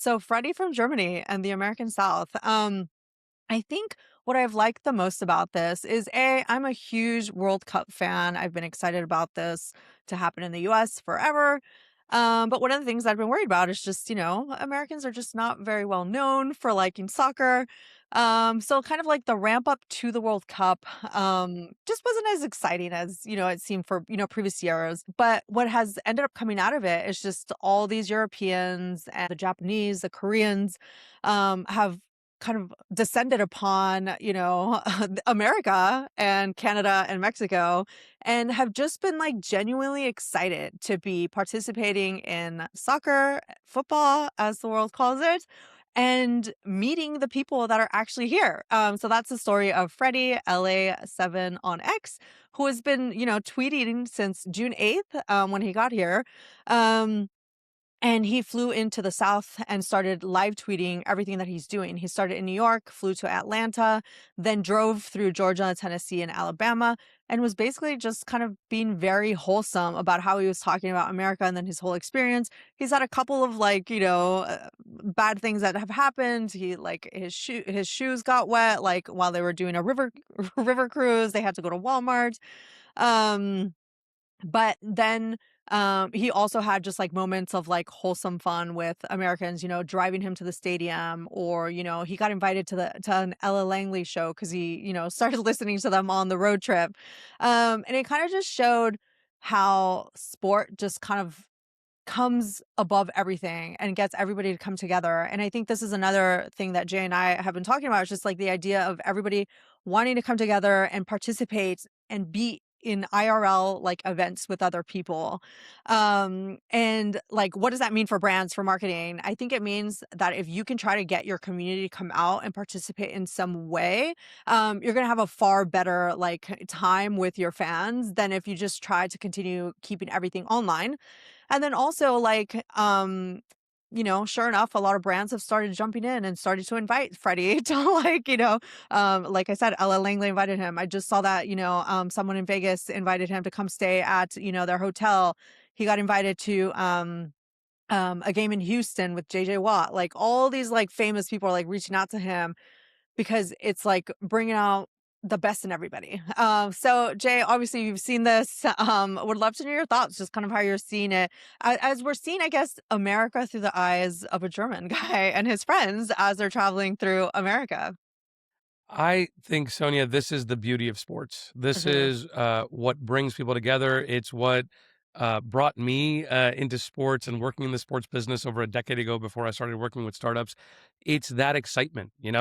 So Freddy from Germany and the American South. I think what I've liked the most about this is I'm a huge World Cup fan. I've been excited about this to happen in the US forever. But one of the things I've been worried about is just, Americans are just not very well known for liking soccer. So kind of like the ramp up to the World Cup just wasn't as exciting as, it seemed for, previous years. But what has ended up coming out of it is just all these Europeans and the Japanese, the Koreans have kind of descended upon, America and Canada and Mexico and have just been like genuinely excited to be participating in soccer, football, as the world calls it, and meeting the people that are actually here. So that's the story of Freddy, LA7 on X, who has been, tweeting since June 8th when he got here. Um, and he flew into the South and started live tweeting everything that he's doing. He started in New York, flew to Atlanta, then drove through Georgia, Tennessee, and Alabama, and was basically just kind of being very wholesome about how he was talking about America and then his whole experience. He's had a couple of bad things that have happened. He like his shoes got wet like while they were doing a river river cruise. They had to go to Walmart. Um but then he also had just like moments of like wholesome fun with Americans, driving him to the stadium, or he got invited to an Ella Langley show because he started listening to them on the road trip, and it kind of just showed how sport just kind of comes above everything and gets everybody to come together. And I think this is another thing that Jay and I have been talking about. It's just like the idea of everybody wanting to come together and participate and be in IRL like events with other people. And like, what does that mean for brands, for marketing? I think it means that if you can try to get your community to come out and participate in some way, you're going to have a far better like time with your fans than if you just try to continue keeping everything online. And then also sure enough, a lot of brands have started jumping in and started to invite Freddie to like I said, Ella Langley invited him. I just saw that, someone in Vegas invited him to come stay at, their hotel. He got invited to a game in Houston with JJ Watt. Like all these like famous people are like reaching out to him because it's like bringing out the best in everybody. So Jay, obviously you've seen this. Would love to know your thoughts, just kind of how you're seeing it as we're seeing, I guess, America through the eyes of a German guy and his friends as they're traveling through America. I think, Sonia, this is the beauty of sports. This Hmm. is what brings people together. It's what brought me into sports and working in the sports business over a decade ago before I started working with startups. It's that excitement, Hmm.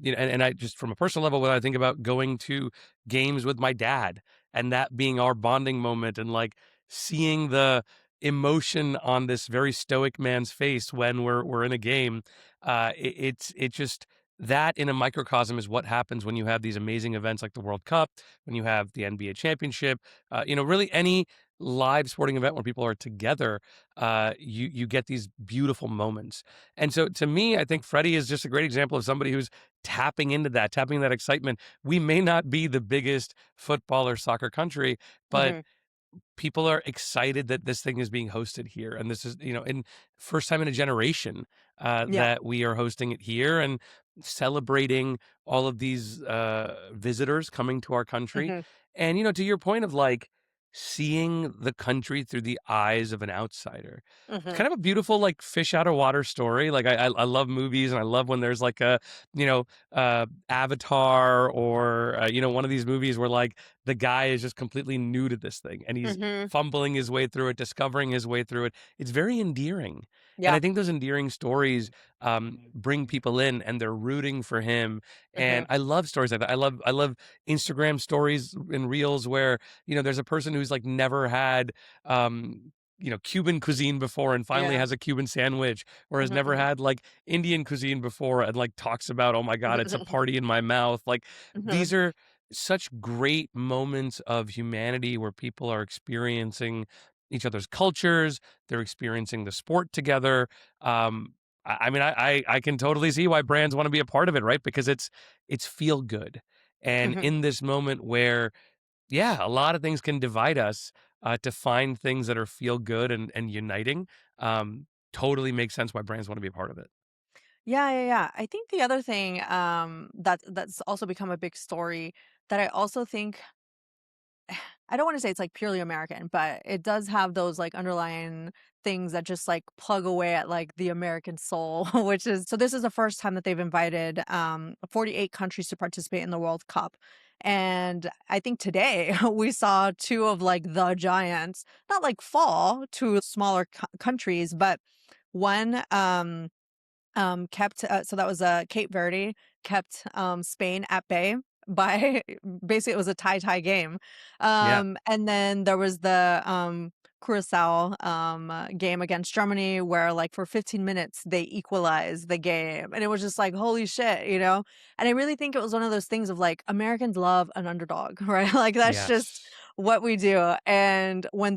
and I just from a personal level, when I think about going to games with my dad and that being our bonding moment and like seeing the emotion on this very stoic man's face when we're in a game, it just that in a microcosm is what happens when you have these amazing events like the World Cup, when you have the NBA championship, really any live sporting event where people are together, you get these beautiful moments. And so to me, I think Freddie is just a great example of somebody who's tapping that excitement. We may not be the biggest football or soccer country, but Hmm. people are excited that this thing is being hosted here. And this is, in first time in a generation Yeah. that we are hosting it here and celebrating all of these visitors coming to our country. Hmm. And, to your point of like seeing the country through the eyes of an outsider. It's Hmm. kind of a beautiful, like fish out of water story. Like I love movies and I love when there's like a, Avatar or, one of these movies where like the guy is just completely new to this thing and he's Hmm. fumbling his way through it, discovering his way through it. It's very endearing. And I Yeah. think those endearing stories bring people in and they're rooting for him. And Hmm. I love stories like that. I love Instagram stories and reels where, there's a person who's like never had, Cuban cuisine before and finally Yeah. has a Cuban sandwich or has never Hmm. had like Indian cuisine before and like talks about, oh my God, it's a Hmm. party in my mouth. Like Hmm. these are such great moments of humanity where people are experiencing each other's cultures. They're experiencing the sport together. I mean, I can totally see why brands want to be a part of it, right? Because it's feel good, and Hmm. in this moment where, yeah, a lot of things can divide us, to find things that are feel good and uniting. Um, totally makes sense why brands want to be a part of it. Yeah, yeah, yeah. I think the other thing that's also become a big story that I also think I don't want to say it's like purely American, but it does have those like underlying things that just like plug away at like the American soul, which is so this is the first time that they've invited 48 countries to participate in the World Cup. And I think today we saw two of like the giants, not like fall to smaller countries, but one kept so that was Cape Verde kept Spain at bay by basically it was a tie game. Yeah. And then there was the Curaçao game against Germany where like for 15 minutes they equalized the game and it was just like holy shit, you know? And I really think it was one of those things of like Americans love an underdog, right? Like that's just Yes. what we do. And when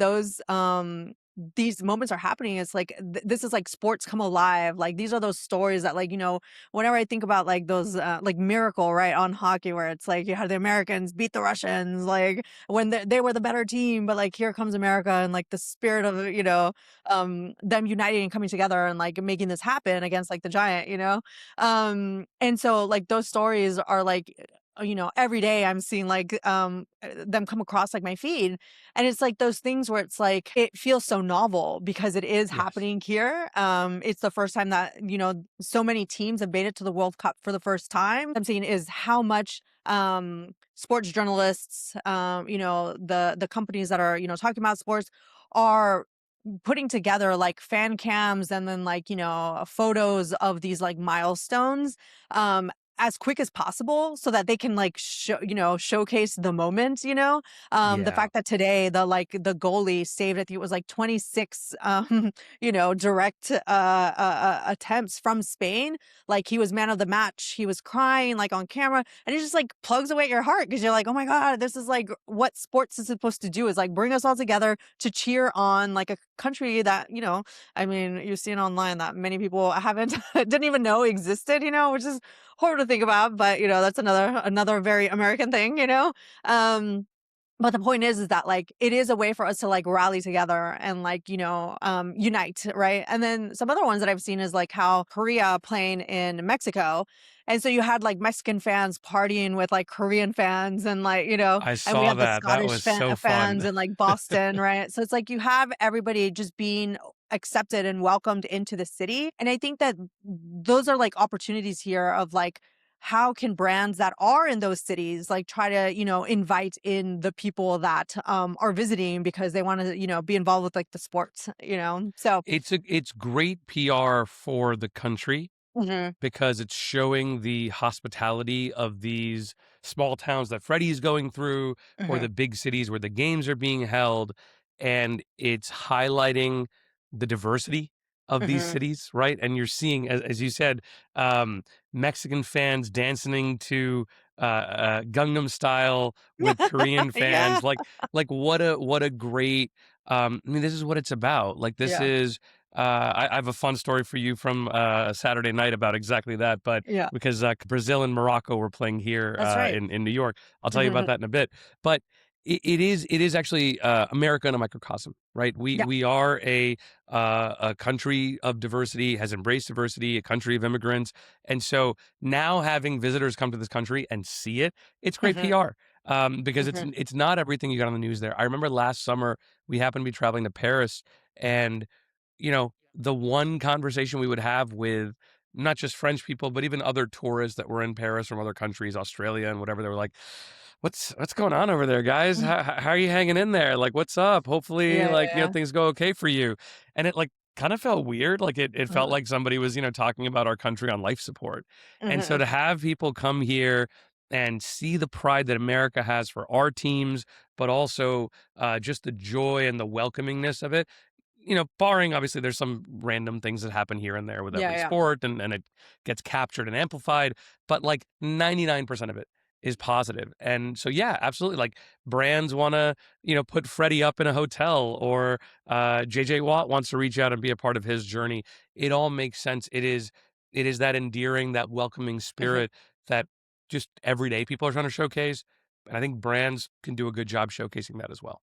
these moments are happening, it's like this is like sports come alive. Like these are those stories that like, you know, whenever I think about like those like Miracle, right, on hockey where it's like you had the Americans beat the Russians like when they were the better team, but like here comes America and like the spirit of, you know, them uniting and coming together and like making this happen against like the giant, you know. And so like those stories are like you know, every day I'm seeing like them come across like my feed, and it's like those things where it's like it feels so novel because it is Yes. happening here. It's the first time that, you know, so many teams have made it to the World Cup for the first time. I'm seeing is how much sports journalists, you know, the companies that are, you know, talking about sports are putting together like fan cams and then like, you know, photos of these like milestones um as quick as possible so that they can like show, you know, showcase the moment, you know. The Yeah. fact that today the goalie saved, I think it was like 26 you know, direct attempts from Spain. Like he was man of the match, he was crying like on camera, and it just like plugs away at your heart because you're like, oh my god, this is like what sports is supposed to do, is like bring us all together to cheer on like a country that, you know, I mean, you've seen online that many people haven't didn't even know existed, you know, which is horrible to think about, but you know, that's another very American thing, you know. Um but the point is that like it is a way for us to like rally together and like, you know, unite, right? And then some other ones that I've seen is like how Korea playing in Mexico. And so you had like Mexican fans partying with like Korean fans and like, you know, I and we saw had the that. That Scottish was so fans fun. in like Boston, right? So it's like you have everybody just being accepted and welcomed into the city. And I think that those are like opportunities here of like how can brands that are in those cities like try to, you know, invite in the people that are visiting because they want to, you know, be involved with like the sports, you know. So It's great PR for the country mhm, because it's showing the hospitality of these small towns that Freddie's going through, or the mhm, big cities where the games are being held. And it's highlighting the diversity of these mhm. cities, right? And you're seeing, as you said, Mexican fans dancing to Gangnam Style with Korean Yeah, fans. Like what a great. I mean, this is what it's about. Like this yeah, is I have a fun story for you from Saturday night about exactly that. But yeah, because Brazil and Morocco were playing here that's right. in New York, I'll tell you about Mhm. that in a bit. But it is actually America in a microcosm, right? Yeah. We are a country of diversity, has embraced diversity, a country of immigrants, and so now having visitors come to this country and see it, it's great Mhm, PR. Because mhm, it's not everything you got on the news there. I remember last summer we happened to be traveling to Paris, and you know, the one conversation we would have with not just French people, but even other tourists that were in Paris from other countries, Australia and whatever, they were like, what's going on over there, guys? mhm. How are you hanging in there? Like, what's up? Hopefully, Yeah, like, you know, yeah, things go okay for you." And it like kind of felt weird. Like it felt yeah. like somebody was, you know, talking about our country on life support. And so Mhm, to have people come here and see the pride that America has for our teams, but also just the joy and the welcomingness of it, you know, barring obviously there's some random things that happen here and there with yeah, every yeah. sport, and it gets captured and amplified, but like 99% of it is positive. And so yeah, absolutely, like brands want to, you know, put Freddie up in a hotel, or JJ Watt wants to reach out and be a part of his journey. It all makes sense. It is that endearing, that welcoming Mhm. spirit that just everyday people are trying to showcase, and I think brands can do a good job showcasing that as well.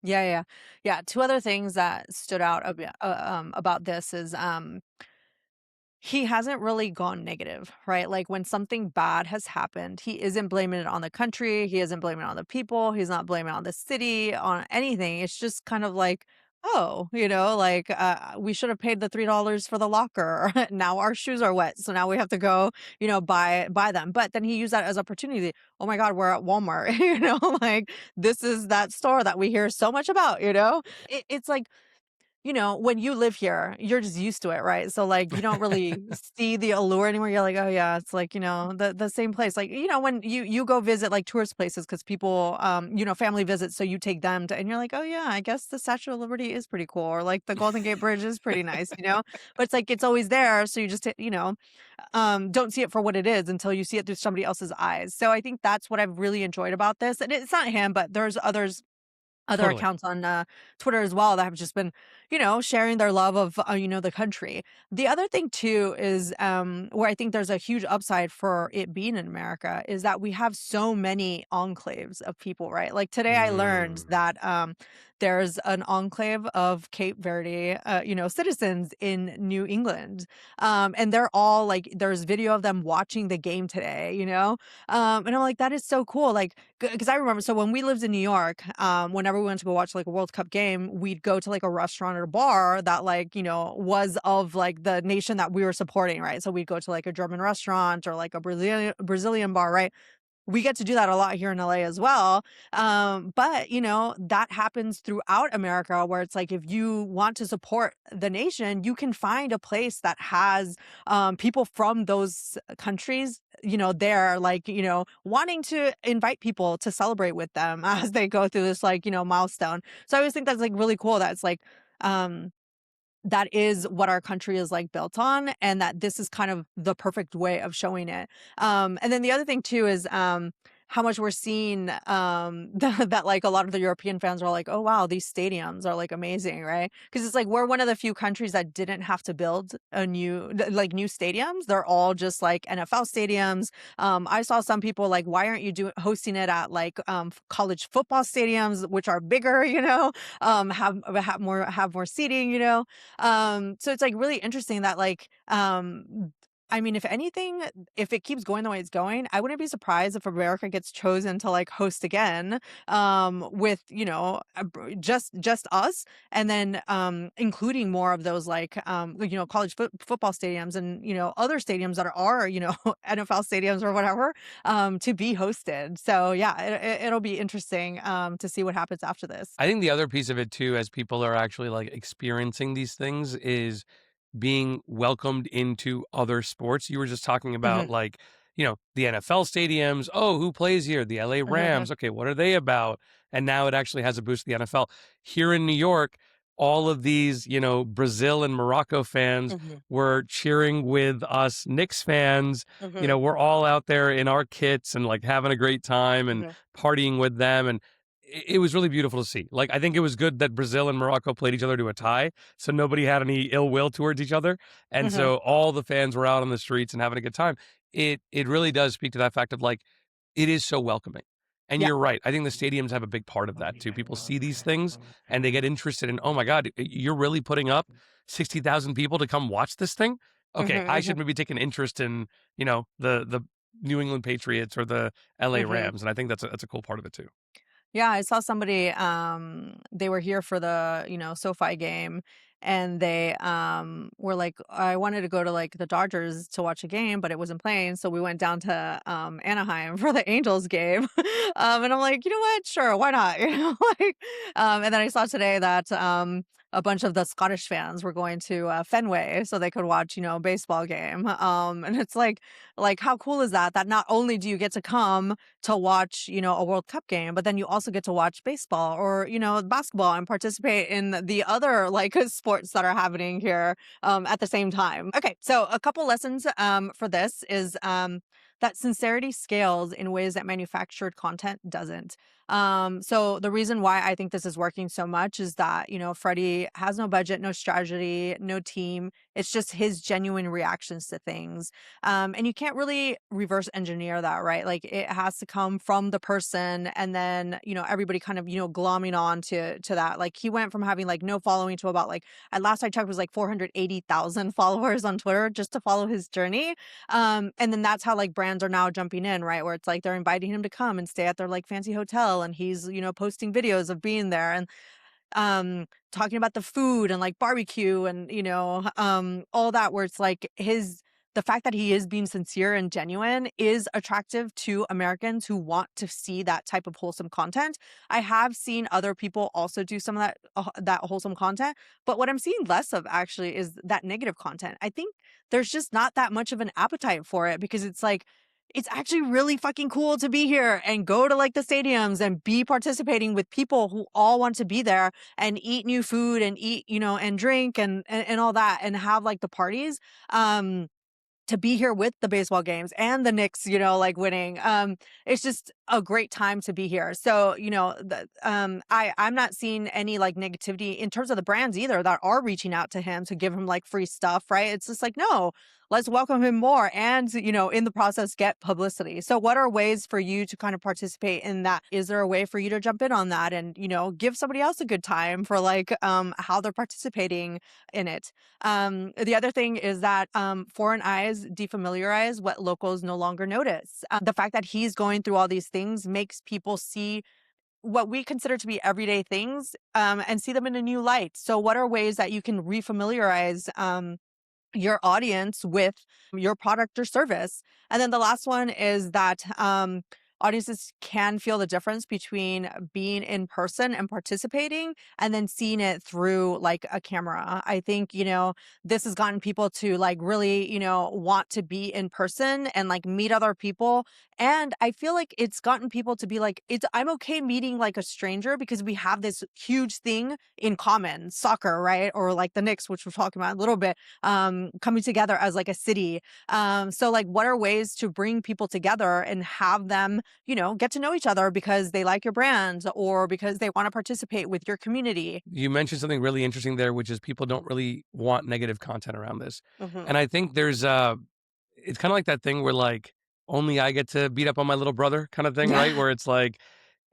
Yeah, yeah. Yeah, 2 other things that stood out about this is, he hasn't really gone negative, right? Like, when something bad has happened, he isn't blaming it on the country, he isn't blaming it on the people, he's not blaming it on the city, on anything. It's just kind of like, "Oh," like, "We should have paid the $3 for the locker. Now our shoes are wet, so now we have to go, buy them." But then he used that as opportunity. "Oh my god, we're at Walmart." Like, "This is that store that we hear so much about," you know? It's like, when you live here, you're just used to it, right? So, like, you don't really see the allure anymore. You're like, "Oh, yeah, it's like, the same place." Like, when you go visit, like, tourist places because people, family visits, so you take them to and you're like, "Oh, yeah, I guess the Statue of Liberty is pretty cool," or, like, the Golden Gate Bridge is pretty nice, you know? But it's like, it's always there, so you just, don't see it for what it is until you see it through somebody else's eyes. So I think that's what I've really enjoyed about this, and it's not him, but there's other Totally. accounts on, Twitter as well that have just been, sharing their love of, the country. The other thing too is, where I think there's a huge upside for it being in America is that we have so many enclaves of people, right? Like today I learned Mm. that, there's an enclave of Cape Verde, citizens in New England. And they're all like, there's video of them watching the game today, and I'm like, that is so cool. Like, because I remember, so when we lived in New York, whenever we went to go watch like a World Cup game, we'd go to like a restaurant or a bar that like, was of like the nation that we were supporting, right? So we'd go to like a German restaurant or like a Brazilian bar, right? We get to do that a lot here in LA as well. But that happens throughout America where it's like if you want to support the nation, you can find a place that has people from those countries, there, like, wanting to invite people to celebrate with them as they go through this like, milestone. So I always think that's like really cool that it's like um that is what our country is like built on and that this is kind of the perfect way of showing it. And then the other thing too is how much we're seeing that like a lot of the European fans are like, oh wow, these stadiums are like amazing, right? Because it's like we're one of the few countries that didn't have to build like new stadiums. They're all just like NFL stadiums. I saw some people like, why aren't you doing hosting it at like college football stadiums, which are bigger, have more seating, so it's like really interesting that like I mean, if anything, if it keeps going the way it's going, I wouldn't be surprised if America gets chosen to like host again, with just us, and then including more of those like, college football stadiums and other stadiums that are NFL stadiums or whatever, to be hosted. So yeah, it'll be interesting to see what happens after this. I think the other piece of it too, as people are actually like experiencing these things, is being welcomed into other sports. You were just talking about Hmm. like, the NFL stadiums. Oh, who plays here? The LA Hmm. Rams. Okay, what are they about? And now it actually has a boost to the NFL. Here in New York, all of these, Brazil and Morocco fans Hmm. were cheering with us Knicks fans. Hmm. We're all out there in our kits and like having a great time and Hmm. partying with them. And it was really beautiful to see. Like, I think it was good that Brazil and Morocco played each other to a tie, so nobody had any ill will towards each other, and Hmm. so all the fans were out on the streets and having a good time. It really does speak to that fact of like, it is so welcoming. And Yeah. you're right. I think the stadiums have a big part of that too. People see these things and they get interested in, oh my God, you're really putting up 60,000 people to come watch this thing? Okay, I Mhm, should maybe take an interest in, the New England Patriots or the LA mhm, mhm. Rams. And I think that's a cool part of it too. Yeah, I saw somebody, they were here for the, SoFi game, and they, were like, "I wanted to go to, like, the Dodgers to watch a game, but it wasn't playing, so we went down to, Anaheim for the Angels game." And I'm like, "You know what? Sure, why not?" Like, and then I saw today that, a bunch of the Scottish fans were going to, Fenway so they could watch, a baseball game, and it's like, how cool is that? That not only do you get to come to watch, a World Cup game, but then you also get to watch baseball or, basketball and participate in the other like sports that are happening here at the same time. Okay, so a couple lessons for this is that sincerity scales in ways that manufactured content doesn't. So the reason why I think this is working so much is that, Freddie has no budget, no strategy, no team. It's just his genuine reactions to things. And you can't really reverse engineer that, right? Like it has to come from the person and then, everybody kind of, glomming on to that. Like he went from having like no following to about like at last I checked was like 480,000 followers on Twitter just to follow his journey. And then that's how like brands are now jumping in, right? Where it's like they're inviting him to come and stay at their like fancy hotel and he's, posting videos of being there and talking about the food and like barbecue and all that where it's like the fact that he is being sincere and genuine is attractive to Americans who want to see that type of wholesome content. I have seen other people also do some of that wholesome content, but what I'm seeing less of actually is that negative content. I think there's just not that much of an appetite for it because it's like it's actually really fucking cool to be here and go to like the stadiums and be participating with people who all want to be there and eat new food and eat, and drink and all that and have like the parties. To be here with the baseball games and the Knicks, like winning. It's just a great time to be here. So, I'm not seeing any like negativity in terms of the brands either that are reaching out to him to give him like free stuff, right? It's just like, no, let's welcome him more and, in the process get publicity. So what are ways for you to kind of participate in that? Is there a way for you to jump in on that and, give somebody else a good time for like how they're participating in it? The other thing is that foreign eyes defamiliarize what locals no longer notice. The fact that he's going through all these things makes people see what we consider to be everyday things and see them in a new light. So, what are ways that you can refamiliarize your audience with your product or service? And then the last one is that audiences can feel the difference between being in person and participating and then seeing it through like a camera. I think, this has gotten people to like really, want to be in person and like meet other people. And I feel like it's gotten people to be like, I'm okay meeting like a stranger because we have this huge thing in common, soccer, right? Or like the Knicks, which we're talking about a little bit, coming together as like a city. So like what are ways to bring people together and have them, get to know each other because they like your brand or because they want to participate with your community? You mentioned something really interesting there, which is people don't really want negative content around this. Hmm. And I think it's kind of like that thing where like only I get to beat up on my little brother kind of thing, right? Yeah. Where it's like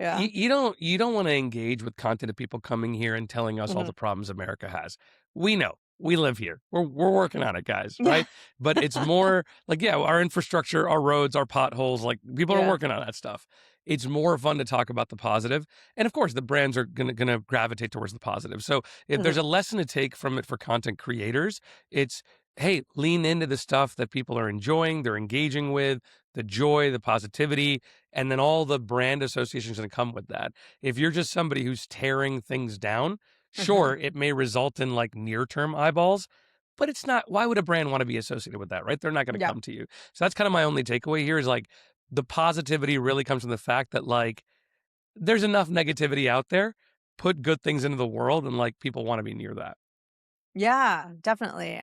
Yeah. you don't want to engage with content of people coming here and telling us all Hmm. the problems America has. We know. We live here. We're working on it, guys, Yeah. right? But it's more like, yeah, our infrastructure, our roads, our potholes, like people are Yeah. working on that stuff. It's more fun to talk about the positive. And of course, the brands are gonna gravitate towards the positive. So if there's Hmm. a lesson to take from it for content creators, it's hey, lean into the stuff that people are enjoying, they're engaging with, the joy, the positivity, and then all the brand associations that come with that. If you're just somebody who's tearing things down, Hmm. sure, it may result in like near term eyeballs, but it's not. Why would a brand want to be associated with that, right? They're not going to Yeah. come to you. So that's kind of my only takeaway here is like the positivity really comes from the fact that like there's enough negativity out there. Put good things into the world and like people want to be near that. Yeah, definitely.